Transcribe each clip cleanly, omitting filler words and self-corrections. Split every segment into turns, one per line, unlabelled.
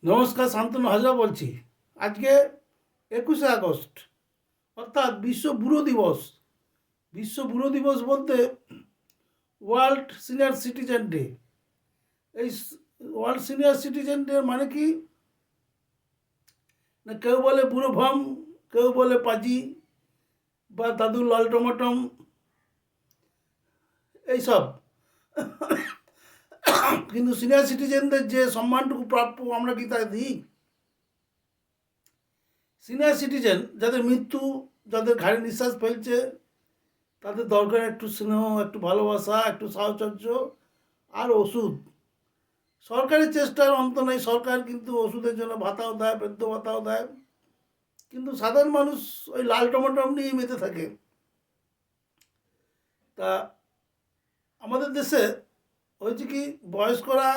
নমস্কার, শান্তনু হাজরা বলছি। আজকে 21শে আগস্ট, অর্থাৎ বিশ্ব বুড়ো দিবস। বিশ্ব বুড়ো দিবস বলতে ওয়ার্ল্ড সিনিয়র সিটিজেন ডে। এই ওয়ার্ল্ড সিনিয়র সিটিজেন ডে মানে কি না, কেউ বলে বুড়ো ভাম, কেউ বলে পাজি বা দাদু লাল টমাটম, এইসব। কিন্তু সিনিয়র সিটিজেনদের যে সম্মানটুকু প্রাপ্য আমরা কি তাই দিই? সিনিয়র সিটিজেন যাদের মৃত্যু, যাদের ঘাড়ে নিঃশ্বাস ফেলছে, তাদের দরকার একটু স্নেহ, একটু ভালোবাসা, একটু সাহচর্য আর ওষুধ। সরকারি চেষ্টার অন্ত নেই। সরকার কিন্তু ওষুধের জন্য ভাতাও দেয়, বৃদ্ধ ভাতাও দেয়, কিন্তু সাধারণ মানুষ ওই লাল টমাটম নিয়েই মেতে থাকে। তা আমাদের দেশে হয়েছে কি, বয়স্করা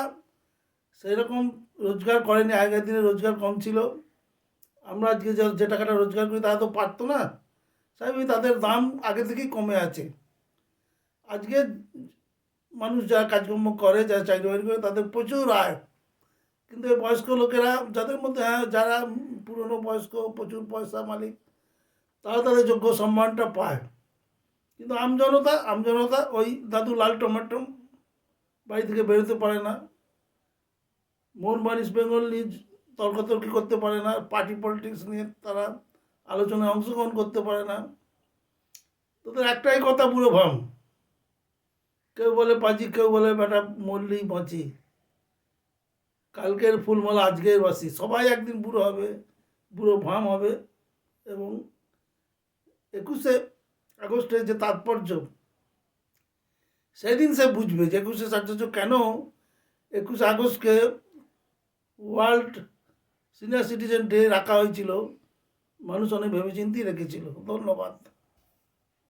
সেই রকম রোজগার করেনি। আগের দিনে রোজগার কম ছিল। আমরা আজকে যে টাকাটা রোজগার করি তারা তো পারতো না। স্বাভাবিক তাদের দাম আগে থেকেই কমে আছে। আজকে মানুষ যারা কাজকর্ম করে, যারা চাকরি বাকরি করে, তাদের প্রচুর আয়। কিন্তু এই বয়স্ক লোকেরা, যাদের মধ্যে হ্যাঁ যারা পুরনো বয়স্ক, প্রচুর পয়সা মালিক, তারা তাদের যোগ্য সম্মানটা পায়। কিন্তু আমজনতা ওই দাদু লাল টমাটম, বাড়ি থেকে বেরোতে পারে না, মোহনবাগান ইস্ট বেঙ্গল নিয়ে তর্কাতর্কি করতে পারে না, পার্টি পলিটিক্স নিয়ে তারা আলোচনায় অংশগ্রহণ করতে পারে না। তাদের একটাই কথা, বুড়ো ভাম। কেউ বলে পাজি, কেউ বলে বেটা মরলেই বাঁচি, কালকের ফুলমালা আজকের বাসি। সবাই একদিন বুড়ো হবে, বুড়ো ভাম হবে। এবং 21শে আগস্টের যে তাৎপর্য, সেদিন সে বুঝবে যে 21শে কেন 21শে আগস্টকে ওয়ার্ল্ড সিনিয়র সিটিজেন ডে রাখা হয়েছিল। মানুষ অনেক ভেবেচিন্তেই রেখেছিল। ধন্যবাদ।